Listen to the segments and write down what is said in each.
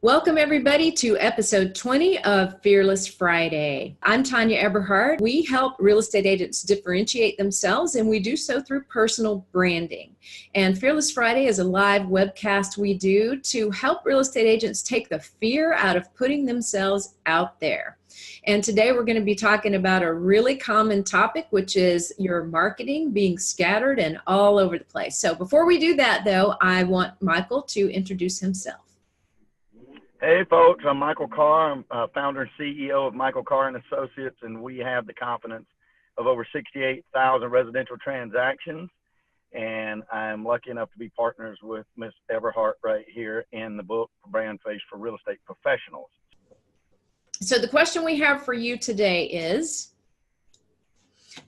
Welcome everybody to episode 20 of Fearless Friday. I'm Tonya Eberhart. We help real estate agents differentiate themselves, and we do so through personal branding. And Fearless Friday is a live webcast we do to help real estate agents take the fear out of putting themselves out there. And today we're going to be talking about a really common topic, which is your marketing being scattered and all over the place. So before we do that, though, I want Michael to introduce himself. Hey folks, I'm Michael Carr. I'm founder and CEO of Michael Carr and Associates, and we have the confidence of over 68,000 residential transactions. And I'm lucky enough to be partners with Miss Eberhart right here in the book BrandFace for Real Estate Professionals. So the question we have for you today is,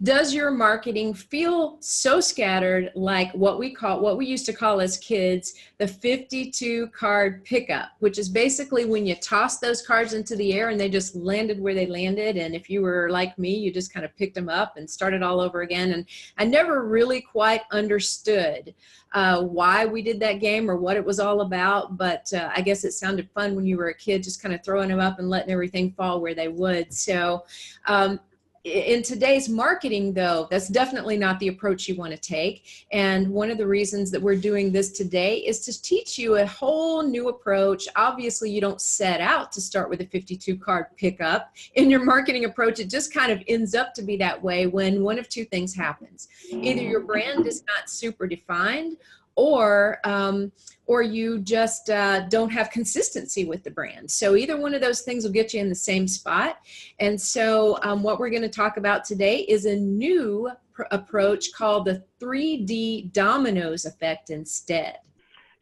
does your marketing feel so scattered like what we used to call as kids the 52 card pickup, which is basically when you toss those cards into the air and they just landed where they landed, and if you were like me, you just kind of picked them up and started all over again. And I never really quite understood why we did that game or what it was all about, but I guess it sounded fun when you were a kid, just kind of throwing them up and letting everything fall where they would. So in today's marketing, though, that's definitely not the approach you want to take. And one of the reasons that we're doing this today is to teach you a whole new approach. Obviously, you don't set out to start with a 52 card pickup in your marketing approach. It just kind of ends up to be that way when one of two things happens. Either your brand is not super defined, or you just don't have consistency with the brand. So either one of those things will get you in the same spot. And so what we're going to talk about today is a new approach called the 3D Dominoes Effect instead.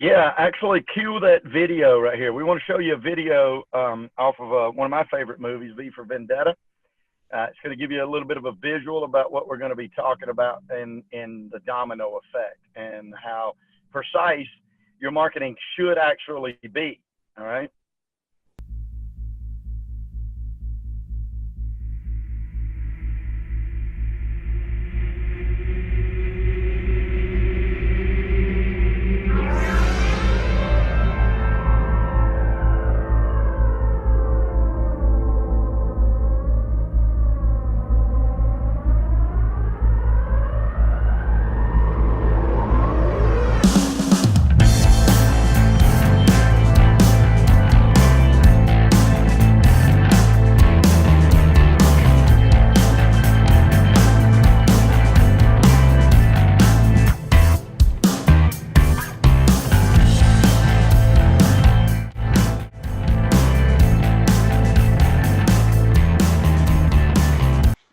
Yeah, actually cue that video right here. We want to show you a video off of one of my favorite movies, V for Vendetta. It's going to give you a little bit of a visual about what we're going to be talking about in the domino effect and how precise your marketing should actually be. All right.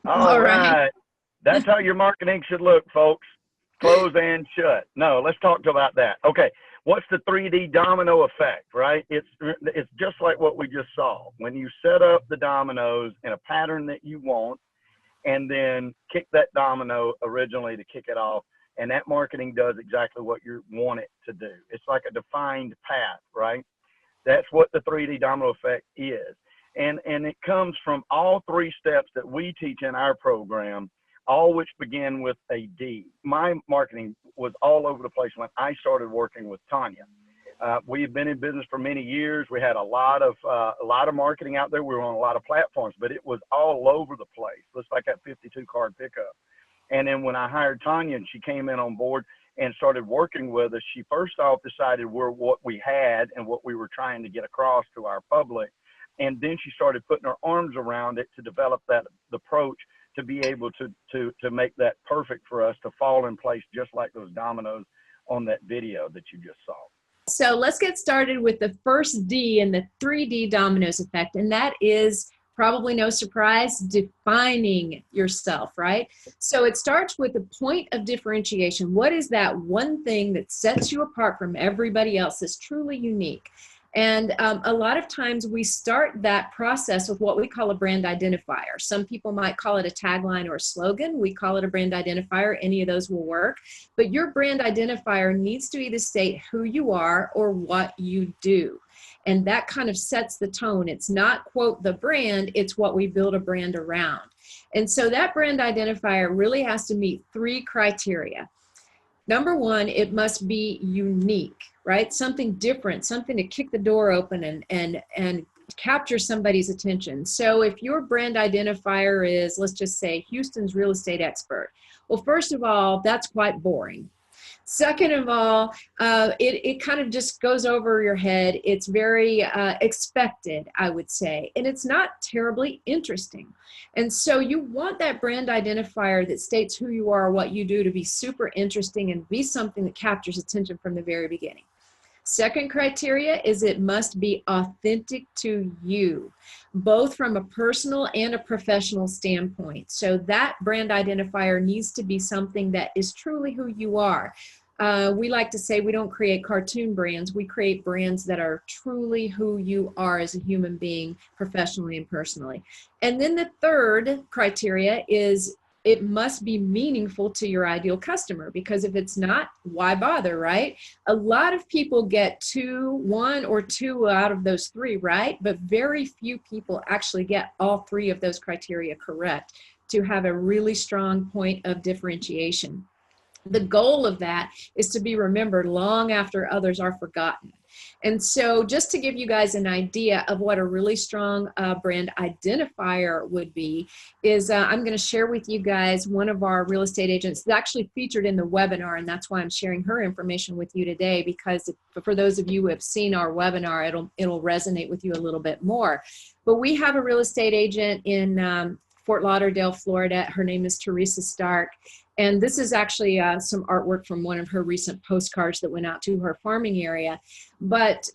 All right. That's how your marketing should look, folks. Close and shut. No, let's talk about that. Okay. What's the 3D domino effect, right? It's just like what we just saw. When you set up the dominoes in a pattern that you want and then kick that domino originally to kick it off, and that marketing does exactly what you want it to do. It's like a defined path, right? That's what the 3D domino effect is. And it comes from all three steps that we teach in our program, all which begin with a D. My marketing was all over the place when I started working with Tonya. We've been in business for many years. We had a lot of marketing out there. We were on a lot of platforms, but it was all over the place. Looks like that 52 card pickup. And then when I hired Tonya and she came in on board and started working with us, she first off decided what we had and what we were trying to get across to our public. And then she started putting her arms around it to develop that approach to be able to make that perfect for us to fall in place, just like those dominoes on that video that you just saw. So let's get started with the first D in the 3D dominoes effect, and that is, probably no surprise, defining yourself, right? So it starts with a point of differentiation. What is that one thing that sets you apart from everybody else that's truly unique? And a lot of times we start that process with what we call a brand identifier. Some people might call it a tagline or a slogan. We call it a brand identifier. Any of those will work. But your brand identifier needs to either state who you are or what you do. And that kind of sets the tone. It's not, quote, the brand, it's what we build a brand around. And so that brand identifier really has to meet three criteria. Number one, it must be unique. right? Something different, something to kick the door open and capture somebody's attention. So if your brand identifier is, let's just say, Houston's real estate expert, well, first of all, that's quite boring. Second of all, it kind of just goes over your head. It's very expected, I would say, and it's not terribly interesting. And so you want that brand identifier that states who you are, what you do, to be super interesting and be something that captures attention from the very beginning. Second criteria is it must be authentic to you, both from a personal and a professional standpoint. So that brand identifier needs to be something that is truly who you are. We like to say we don't create cartoon brands, we create brands that are truly who you are as a human being, professionally and personally. And then the third criteria is it must be meaningful to your ideal customer, because if it's not, why bother, right? A lot of people get one or two out of those three right, but very few people actually get all three of those criteria correct to have a really strong point of differentiation. The goal of that is to be remembered long after others are forgotten. And so just to give you guys an idea of what a really strong brand identifier would be, is I'm going to share with you guys one of our real estate agents. It's actually featured in the webinar, and that's why I'm sharing her information with you today, because for those of you who have seen our webinar, it'll resonate with you a little bit more. But we have a real estate agent in Fort Lauderdale, Florida. Her name is Teresa Stark. And this is actually some artwork from one of her recent postcards that went out to her farming area. But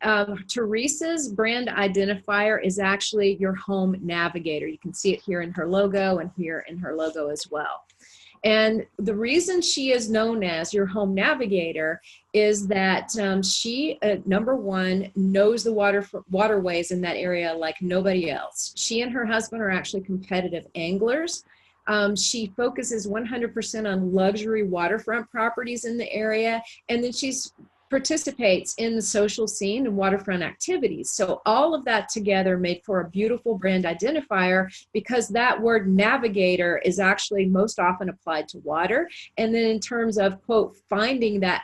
Teresa's brand identifier is actually your home navigator. You can see it here in her logo and here in her logo as well. And the reason she is known as your home navigator is that she, number one, knows the waterways in that area like nobody else. She and her husband are actually competitive anglers. She focuses 100% on luxury waterfront properties in the area, and then she participates in the social scene and waterfront activities. So all of that together made for a beautiful brand identifier, because that word navigator is actually most often applied to water. And then in terms of, quote, finding that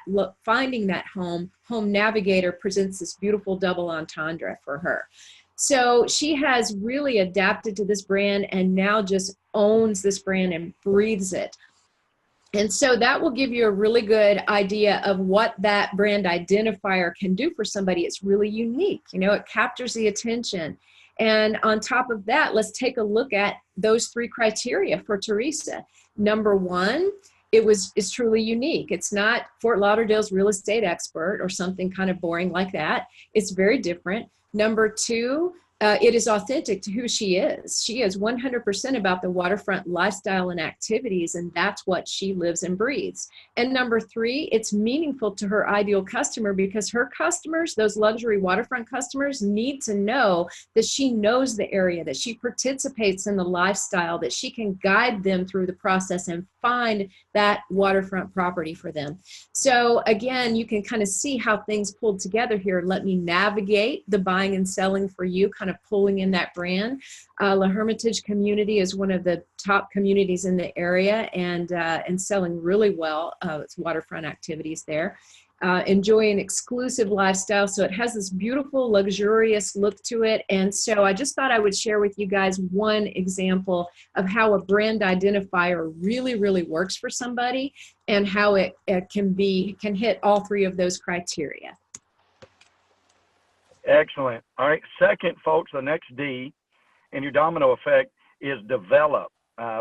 home navigator presents this beautiful double entendre for her. So she has really adapted to this brand and now just owns this brand and breathes it. And so that will give you a really good idea of what that brand identifier can do for somebody. It's really unique. You know, it captures the attention. And on top of that, let's take a look at those three criteria for Teresa. Number one, it's truly unique. It's not Fort Lauderdale's real estate expert or something kind of boring like that. It's very different. Number two, it is authentic to who she is. She is 100% about the waterfront lifestyle and activities, and that's what she lives and breathes. And number three, it's meaningful to her ideal customer, because her customers, those luxury waterfront customers, need to know that she knows the area, that she participates in the lifestyle, that she can guide them through the process and find that waterfront property for them. So again, you can kind of see how things pulled together here. Let me navigate the buying and selling for you, kind of pulling in that brand. La Hermitage community is one of the top communities in the area, and selling really well. It's waterfront activities there. Enjoy an exclusive lifestyle. So it has this beautiful, luxurious look to it. And so I just thought I would share with you guys one example of how a brand identifier really, really works for somebody, and how it can hit all three of those criteria. Excellent. All right. Second, folks, the next D in your domino effect is develop.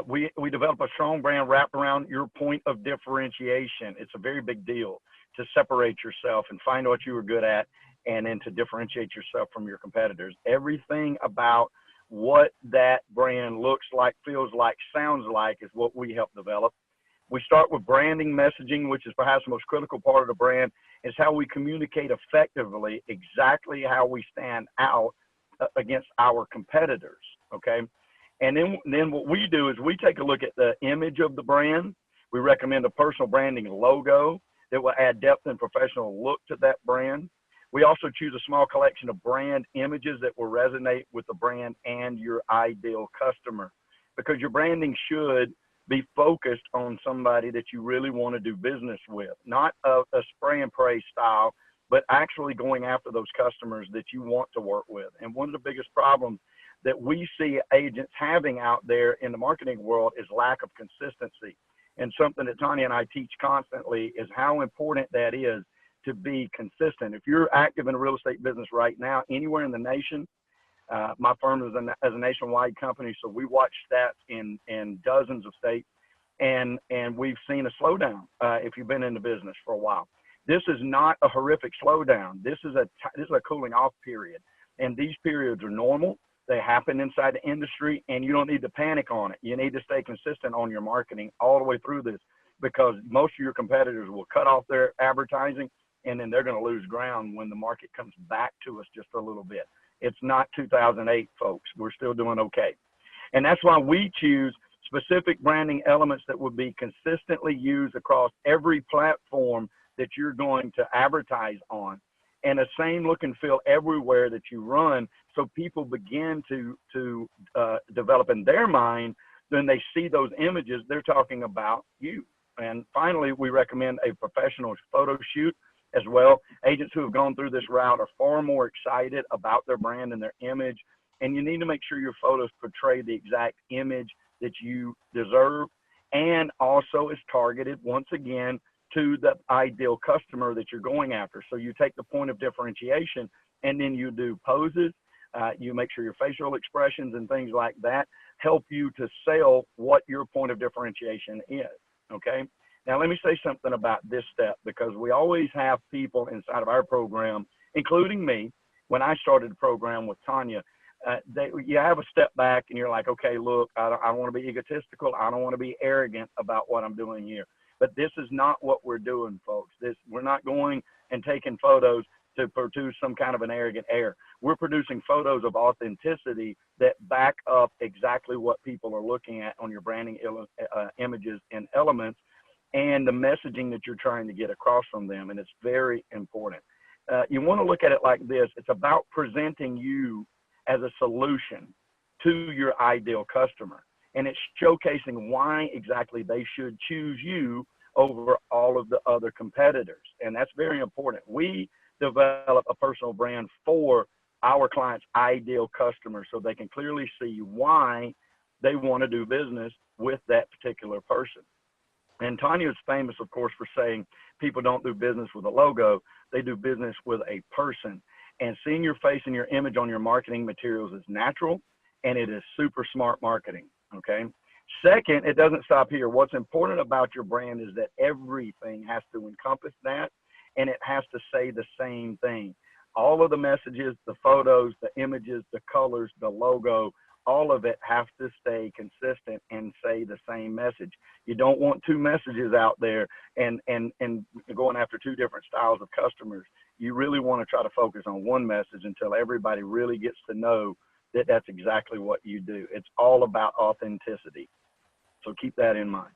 We develop a strong brand wrapped around your point of differentiation. It's a very big deal to separate yourself and find what you are good at, and then to differentiate yourself from your competitors. Everything about what that brand looks like, feels like, sounds like is what we help develop. We start with branding messaging, which is perhaps the most critical part of the brand, is how we communicate effectively exactly how we stand out against our competitors, okay? And then what we do is we take a look at the image of the brand. We recommend a personal branding logo that will add depth and professional look to that brand. We also choose a small collection of brand images that will resonate with the brand and your ideal customer, because your branding should be focused on somebody that you really want to do business with, not a spray and pray style, but actually going after those customers that you want to work with. And one of the biggest problems that we see agents having out there in the marketing world is lack of consistency. And something that Tonya and I teach constantly is how important that is to be consistent. If you're active in a real estate business right now, anywhere in the nation, my firm is a nationwide company, so we watch stats in dozens of states, and we've seen a slowdown if you've been in the business for a while. This is not a horrific slowdown. This is a cooling off period, and these periods are normal. They happen inside the industry, and you don't need to panic on it. You need to stay consistent on your marketing all the way through this, because most of your competitors will cut off their advertising, and then they're going to lose ground when the market comes back to us just a little bit. It's not 2008, folks. We're still doing okay. And that's why we choose specific branding elements that would be consistently used across every platform that you're going to advertise on, and the same look and feel everywhere that you run, so people begin to develop in their mind. Then they see those images, they're talking about you. And finally, we recommend a professional photo shoot as well. Agents who have gone through this route are far more excited about their brand and their image, and you need to make sure your photos portray the exact image that you deserve, and also is targeted, once again, to the ideal customer that you're going after. So you take the point of differentiation, and then you do poses, you make sure your facial expressions and things like that help you to sell what your point of differentiation is, okay? Now, let me say something about this step, because we always have people inside of our program, including me. When I started the program with Tonya, you have a step back and you're like, okay, look, I don't want to be egotistical. I don't want to be arrogant about what I'm doing here. But this is not what we're doing, folks. We're not going and taking photos to produce some kind of an arrogant air. We're producing photos of authenticity that back up exactly what people are looking at on your branding images and elements, and the messaging that you're trying to get across from them. And it's very important. You want to look at it like this. It's about presenting you as a solution to your ideal customer. And it's showcasing why exactly they should choose you over all of the other competitors. And that's very important. We develop a personal brand for our clients' ideal customers, so they can clearly see why they want to do business with that particular person. And Tonya is famous, of course, for saying people don't do business with a logo, they do business with a person. And seeing your face and your image on your marketing materials is natural, and it is super smart marketing, okay? Second, it doesn't stop here. What's important about your brand is that everything has to encompass that, and it has to say the same thing. All of the messages, the photos, the images, the colors, the logo, all of it has to stay consistent and say the same message. You don't want two messages out there and going after two different styles of customers. You really want to try to focus on one message until everybody really gets to know that that's exactly what you do. It's all about authenticity. So keep that in mind.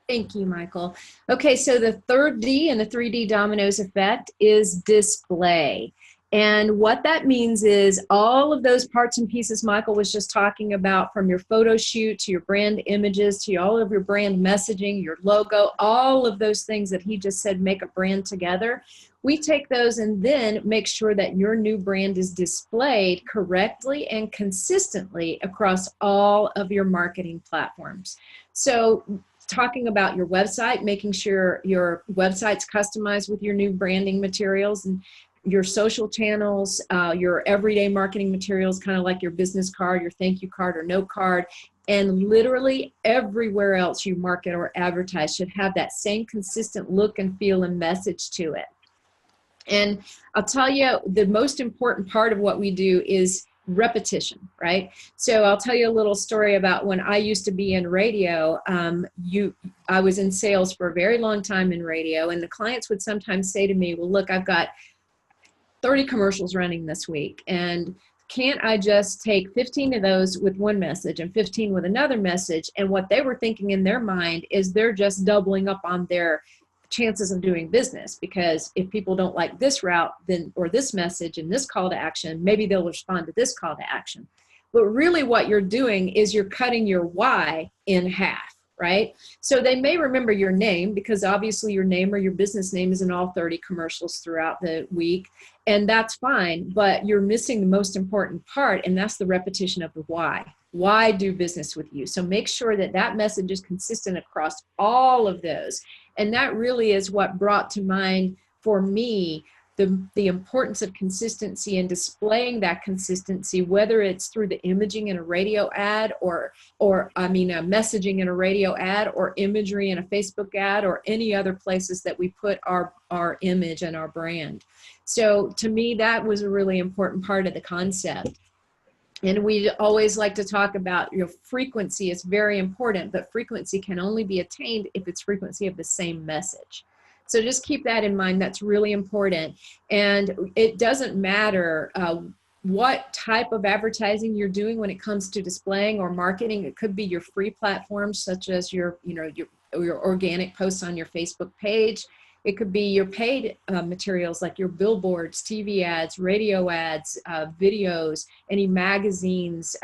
Thank you, Michael. Okay, so the third D in the 3D dominoes effect is display. And what that means is all of those parts and pieces Michael was just talking about, from your photo shoot to your brand images to all of your brand messaging, your logo, all of those things that he just said make a brand together. We take those and then make sure that your new brand is displayed correctly and consistently across all of your marketing platforms. So talking about your website, making sure your website's customized with your new branding materials, and your social channels, your everyday marketing materials, kind of like your business card, your thank you card or note card, and literally everywhere else you market or advertise should have that same consistent look and feel and message to it. And I'll tell you, the most important part of what we do is repetition, right? So I'll tell you a little story about when I used to be in radio. I was in sales for a very long time in radio, and the clients would sometimes say to me, well, look, I've got 30 commercials running this week, and can't I just take 15 of those with one message and 15 with another message? And what they were thinking in their mind is they're just doubling up on their chances of doing business, because if people don't like this route then or this message and this call to action, maybe they'll respond to this call to action. But really what you're doing is you're cutting your why in half, right? So they may remember your name because obviously your name or your business name is in all 30 commercials throughout the week, and that's fine, but you're missing the most important part, and that's the repetition of the why. Why do business with you? So make sure that that message is consistent across all of those. And that really is what brought to mind for me the importance of consistency and displaying that consistency, whether it's through the imaging in a radio ad or messaging in a radio ad or imagery in a Facebook ad or any other places that we put our image and our brand. So to me, that was a really important part of the concept. And we always like to talk about, frequency is very important, but frequency can only be attained if it's frequency of the same message. So just keep that in mind. That's really important. And it doesn't matter what type of advertising you're doing when it comes to displaying or marketing. It could be your free platforms, such as your organic posts on your Facebook page. It could be your paid materials like your billboards, TV ads, radio ads, videos, any magazines,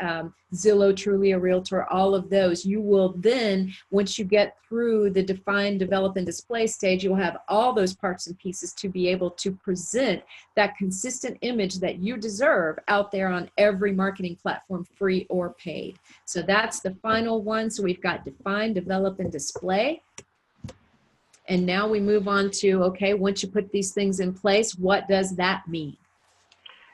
Zillow, Truly a Realtor, all of those. You will then, once you get through the define, develop, and display stage, you'll have all those parts and pieces to be able to present that consistent image that you deserve out there on every marketing platform, free or paid. So that's the final one. So we've got define, develop, and display. And now we move on to, okay, once you put these things in place, what does that mean?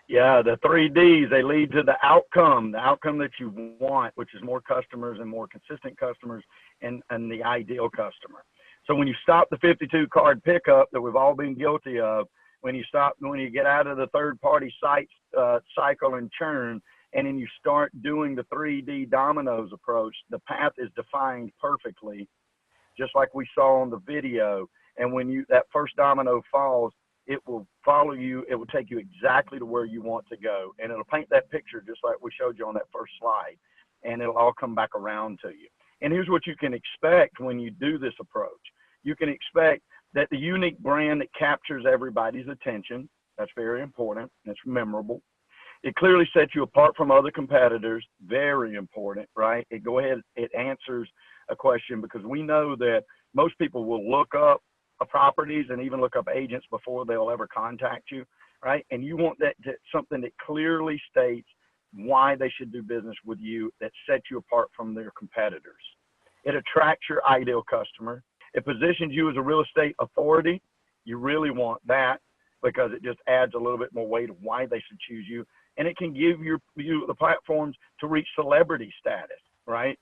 Yeah, the 3Ds, they lead to the outcome that you want, which is more customers and more consistent customers and the ideal customer. So when you stop the 52 card pickup that we've all been guilty of, when you get out of the third-party sites cycle and churn, and then you start doing the 3D dominoes approach, the path is defined perfectly, just like we saw on the video. And when that first domino falls, it will follow you. It will take you exactly to where you want to go. And it'll paint that picture just like we showed you on that first slide. And it'll all come back around to you. And here's what you can expect when you do this approach. You can expect that the unique brand that captures everybody's attention, that's very important, that's memorable. It clearly sets you apart from other competitors, very important, right? It answers a question, because we know that most people will look up properties and even look up agents before they'll ever contact you, right? And you want something that clearly states why they should do business with you, that sets you apart from their competitors. It attracts your ideal customer. It positions you as a real estate authority. You really want that, because it just adds a little bit more weight of why they should choose you. And it can give you the platforms to reach celebrity status, right?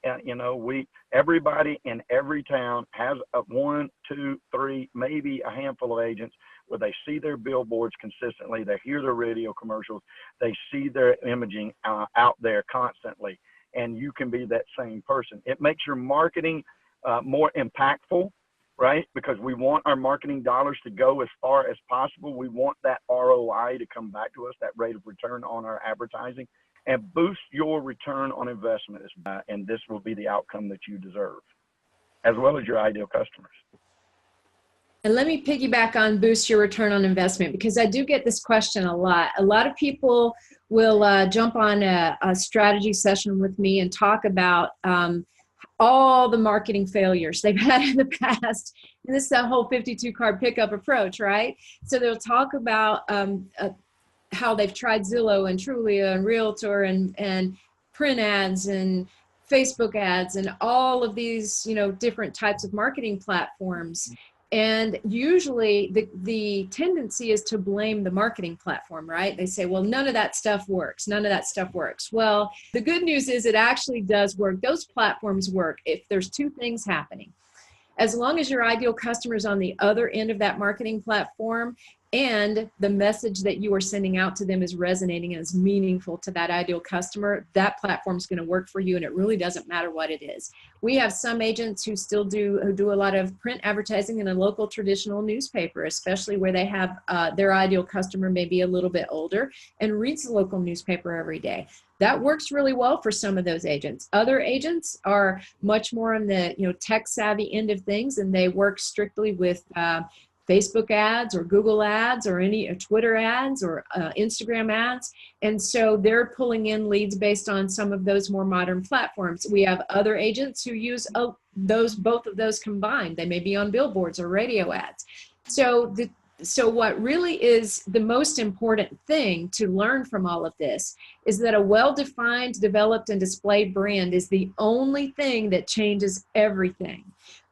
Everybody in every town has one, two, three, maybe a handful of agents where they see their billboards consistently, they hear their radio commercials, they see their imaging out there constantly, and you can be that same person. It makes your marketing more impactful, right? Because we want our marketing dollars to go as far as possible. We want that ROI to come back to us, that rate of return on our advertising, and boost your return on investment. And this will be the outcome that you deserve, as well as your ideal customers. And let me piggyback on boost your return on investment, because I do get this question a lot. A lot of people will jump on a strategy session with me and talk about all the marketing failures they've had in the past. And this is that whole 52 card pickup approach, right? So they'll talk about how they've tried Zillow and Trulia and Realtor and print ads and Facebook ads and all of these, different types of marketing platforms. And usually the tendency is to blame the marketing platform, right? They say, well, none of that stuff works. None of that stuff works. Well, the good news is it actually does work. Those platforms work if there's two things happening. As long as your ideal customer is on the other end of that marketing platform and the message that you are sending out to them is resonating and is meaningful to that ideal customer, that platform is going to work for you, and it really doesn't matter what it is. We have some agents who still do a lot of print advertising in a local traditional newspaper, especially where they have their ideal customer may be a little bit older and reads the local newspaper every day. That works really well for some of those agents. Other agents are much more on the tech savvy end of things, and they work strictly with Facebook ads or Google ads or any Twitter ads or Instagram ads. And so they're pulling in leads based on some of those more modern platforms. We have other agents who use both of those combined. They may be on billboards or radio ads. So what really is the most important thing to learn from all of this is that a well-defined, developed, and displayed brand is the only thing that changes everything.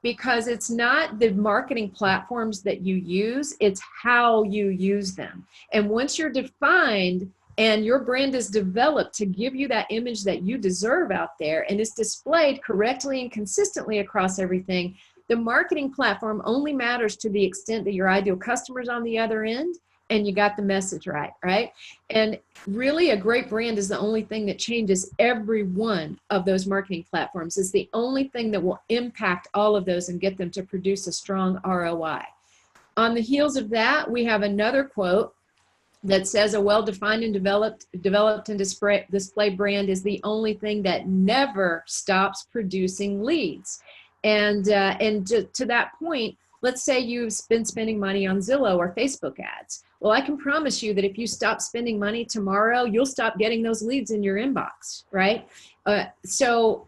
Because it's not the marketing platforms that you use, it's how you use them. And once you're defined and your brand is developed to give you that image that you deserve out there and is displayed correctly and consistently across everything, the marketing platform only matters to the extent that your ideal customer's on the other end and you got the message right, right? And really a great brand is the only thing that changes every one of those marketing platforms. It's the only thing that will impact all of those and get them to produce a strong ROI. On the heels of that, we have another quote that says a well-defined and developed and displayed brand is the only thing that never stops producing leads. And to that point, let's say you've been spending money on Zillow or Facebook ads. Well, I can promise you that if you stop spending money tomorrow, you'll stop getting those leads in your inbox, right? So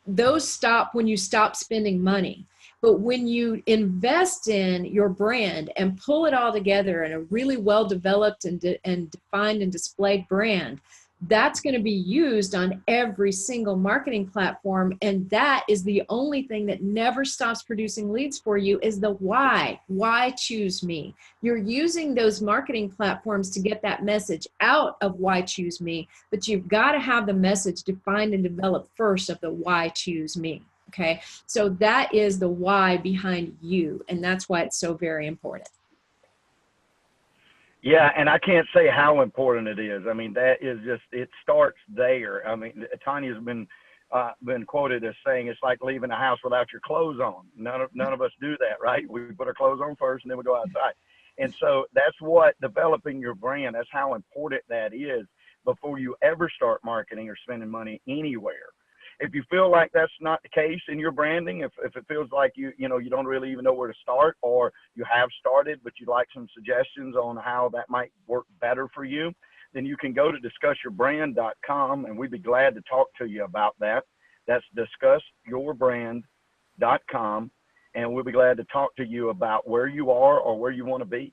those stop when you stop spending money. But when you invest in your brand and pull it all together in a really well-developed and defined and displayed brand, that's going to be used on every single marketing platform. And that is the only thing that never stops producing leads for you is the why. Why choose me? You're using those marketing platforms to get that message out of why choose me, but you've got to have the message defined and developed first of the why choose me. Okay, so that is the why behind you, and that's why it's so very important. Yeah, and I can't say how important it is. I mean, that is just, it starts there. I mean, Tonya's been quoted as saying it's like leaving a house without your clothes on. None of us do that, right? We put our clothes on first and then we go outside. And so that's what developing your brand, that's how important that is before you ever start marketing or spending money anywhere. If you feel like that's not the case in your branding, if it feels like you don't really even know where to start, or you have started but you'd like some suggestions on how that might work better for you, then you can go to discussyourbrand.com and we'd be glad to talk to you about that. That's discussyourbrand.com, and we'll be glad to talk to you about where you are or where you want to be.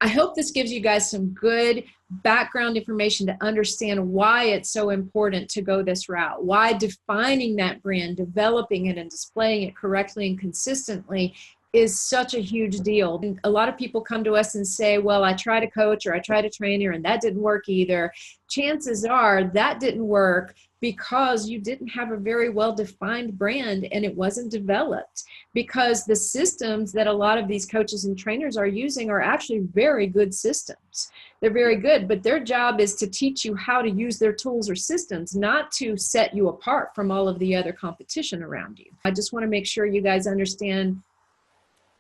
I hope this gives you guys some good background information to understand why it's so important to go this route, why defining that brand, developing it, and displaying it correctly and consistently is such a huge deal. And a lot of people come to us and say, well, I tried a coach or I tried a trainer and that didn't work either. Chances are that didn't work because you didn't have a very well-defined brand and it wasn't developed, because the systems that a lot of these coaches and trainers are using are actually very good systems. They're very good, but their job is to teach you how to use their tools or systems, not to set you apart from all of the other competition around you. I just want to make sure you guys understand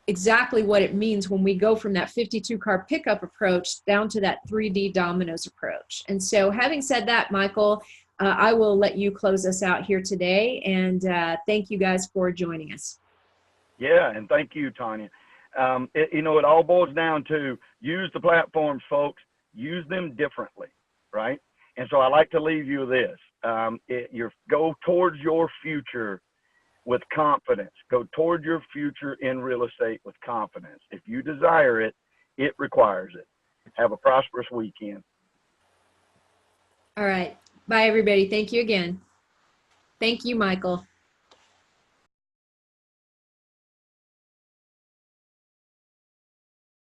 exactly what it means when we go from that 52 car pickup approach down to that 3D dominoes approach. And so having said that, Michael, I will let you close us out here today, and thank you guys for joining us. Yeah, and thank you, Tonya. It all boils down to use the platforms, folks. Use them differently, right? And so I like to leave you with this. Go towards your future with confidence. Go toward your future in real estate with confidence. If you desire it, it requires it. Have a prosperous weekend. All right. Bye, everybody. Thank you again. Thank you, Michael.